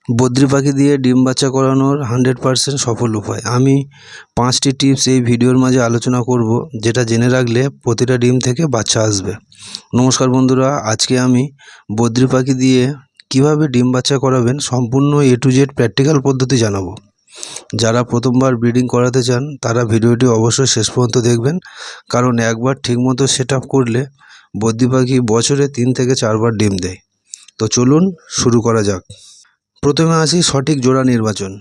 বদ্রি পাখি দিয়ে ডিম বাচ্চা করানোর 100% সফল উপায়। আমি 5টি টিপস এই ভিডিওর মাঝে আলোচনা করব, যেটা জেনে রাখলে প্রতিটা ডিম থেকে বাচ্চা আসবে। নমস্কার বন্ধুরা, আজকে আমি বদ্রি পাখি দিয়ে কিভাবে ডিম বাচ্চা করাবেন সম্পূর্ণ A to Z প্র্যাকটিক্যাল পদ্ধতি জানাবো। যারা প্রথমবার ব্রিডিং করাতে চান তারা ভিডিওটি অবশ্যই শেষ পর্যন্ত দেখবেন, কারণ একবার ঠিকমতো সেট আপ করলে বদ্রি পাখি বছরে 3 থেকে 4 বার ডিম দেয়। তো চলুন শুরু করা যাক। প্রথমে আসি সঠিক জোড়া নির্বাচন।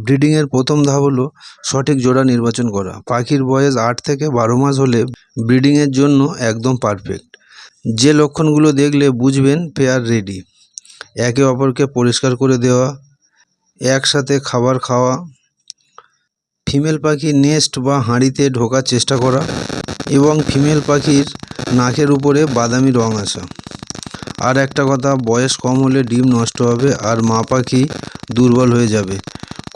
ব্রিডিংয়ের প্রথম ধাপ হলো সঠিক জোড়া নির্বাচন করা। পাখির বয়স 8 থেকে 12 মাস হলে ব্রিডিংয়ের জন্য একদম পারফেক্ট। যে লক্ষণগুলো দেখলে বুঝবেন পেয়ার রেডি: একে অপরকে পরিষ্কার করে দেওয়া, একসাথে খাবার খাওয়া, ফিমেল পাখির নেস্ট বা হাঁড়িতে ঢোকার চেষ্টা করা এবং ফিমেল পাখির নাকের উপরে বাদামি রং আসা। আর একটা কথা, বয়স কম হলে ডিম নষ্ট হবে আর মা পাখি দুর্বল হয়ে যাবে।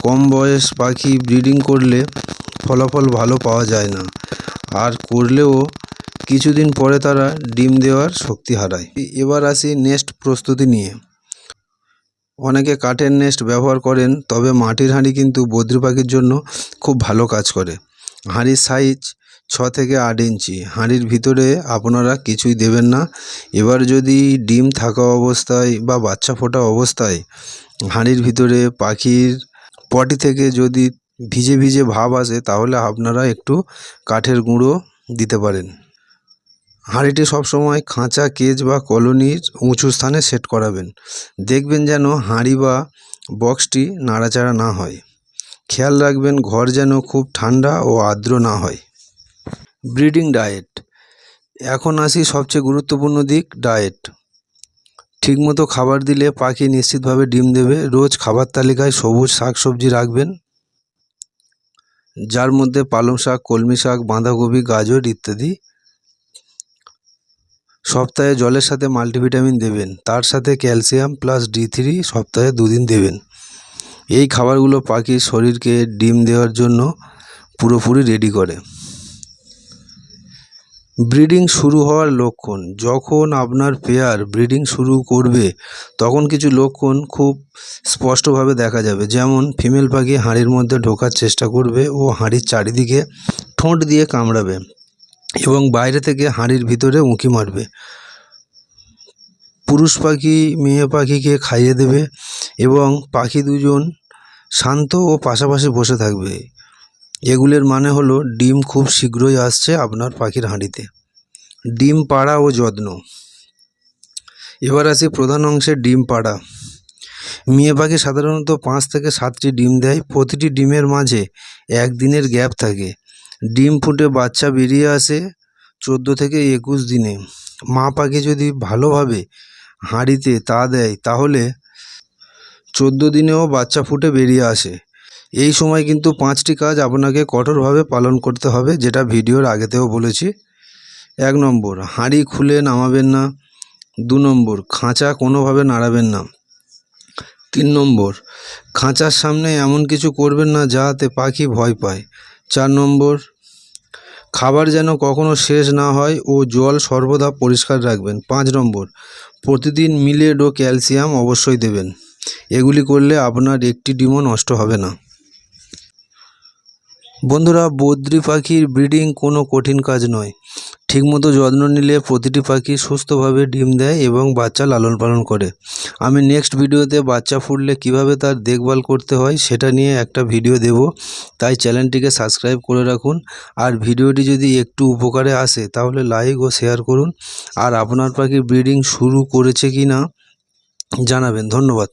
কম বয়স পাখি ব্রিডিং করলে ফলাফল ভালো পাওয়া যায় না, আর করলেও কিছুদিন পরে তারা ডিম দেওয়ার শক্তি হারায়। এবার আসি নেস্ট প্রস্তুতি নিয়ে। অনেকে কাঠের নেস্ট ব্যবহার করেন, তবে মাটির হাঁড়ি কিন্তু বদ্রি পাখির জন্য খুব ভালো কাজ করে। হাঁড়ির সাইজ 6 থেকে 8 ইঞ্চি। হাঁড়ির ভিতরে আপনারা কিছুই দেবেন না। এবার যদি ডিম থাকা অবস্থায় বা বাচ্চা ফোটা অবস্থায় হাঁড়ির ভিতরে পাখির পটি থেকে যদি ভিজে ভিজে ভাব আসে, তাহলে আপনারা একটু কাঠের গুঁড়ো দিতে পারেন। হাঁড়িটি সবসময় খাঁচা, কেজ বা কলোনির উঁচু স্থানে সেট করাবেন। দেখবেন যেন হাঁড়ি বা বক্সটি নাড়াচাড়া না হয়। খেয়াল রাখবেন ঘর যেন খুব ঠান্ডা ও আর্দ্র না হয়। Breeding diet. এখন আসি সবচেয়ে গুরুত্বপূর্ণ দিক, ডায়েট। ঠিকমতো খাবার দিলে পাখি নিশ্চিতভাবে ডিম দেবে। রোজ খাবার তালিকায় সবুজ শাকসবজি রাখবেন, যার মধ্যে পালং শাক, কলমি শাক, বাঁধাকপি, গাজর ইত্যাদি। সপ্তাহে জলের সাথে মাল্টিভিটামিন দেবেন, তার সাথে ক্যালসিয়াম প্লাস D3 সপ্তাহে 2 দিন দেবেন। এই খাবারগুলো পাখির শরীরকে ডিম দেওয়ার জন্য পুরোপুরি রেডি করে। ব্রিডিং শুরু হওয়ার লক্ষণ। যখন আপনার পেয়ার ব্রিডিং শুরু করবে তখন কিছু লক্ষণ খুব স্পষ্টভাবে দেখা যাবে। যেমন ফিমেল পাখি হাঁড়ির মধ্যে ঢোকার চেষ্টা করবে ও হাঁড়ির চারিদিকে ঠোঁট দিয়ে কামড়াবে এবং বাইরে থেকে হাঁড়ির ভিতরে উঁকি মারবে। পুরুষ পাখি মেয়ে পাখিকে খাইয়ে দেবে এবং পাখি দুজন শান্ত ও পাশাপাশি বসে থাকবে। এগুলোর মানে হলো ডিম খুব শীঘ্রই আসছে আপনার পাখির হাঁড়িতে। ডিম পাড়া ও যত্ন। এবার আসি প্রধান অংশে, ডিম পাড়া। মেয়ে পাখি সাধারণত 5 থেকে 7টি ডিম দেয়। প্রতিটি ডিমের মাঝে 1 দিনের গ্যাপ থাকে। ডিম ফুটে বাচ্চা বেরিয়ে আসে 14 থেকে 21 দিনে। মা পাখি যদি ভালোভাবে হাঁড়িতে তা দেয় তাহলে 14 দিনেও বাচ্চা ফুটে বেরিয়ে আসে। এই সময় কিন্তু 5টি কাজ আপনাকে কঠোরভাবে পালন করতে হবে, যেটা ভিডিওর আগেতেও বলেছি। 1 নম্বর, হাঁড়ি খুলে নামাবেন না। 2 নম্বর, খাঁচা কোনোভাবে নাড়াবেন না। 3 নম্বর, খাঁচার সামনে এমন কিছু করবেন না যাতে পাখি ভয় পায়। 4 নম্বর, খাবার যেন কখনো শেষ না হয় ও জল সর্বদা পরিষ্কার রাখবেন। 5 নম্বর, প্রতিদিন মিলেট ও ক্যালসিয়াম অবশ্যই দেবেন। এগুলি করলে আপনার একটি ডিমও নষ্ট হবে না। বন্ধুরা, বদ্রি পাখির ব্রিডিং কোনো কঠিন কাজ নয়। ঠিকমতো যত্ন নিলে প্রতিটি পাখি সুস্থভাবে ডিম দেয় এবং বাচ্চা লালন পালন করে। আমি নেক্সট ভিডিওতে বাচ্চা ফুটলে কিভাবে তার দেখভাল করতে হয় সেটা নিয়ে একটা ভিডিও দেব, তাই চ্যানেলটিকে সাবস্ক্রাইব করে রাখুন। আর ভিডিওটি যদি একটু উপকারে আসে তাহলে লাইক ও শেয়ার করুন। আর আপনার পাখি ব্রিডিং শুরু করেছে কি না জানাবেন। ধন্যবাদ।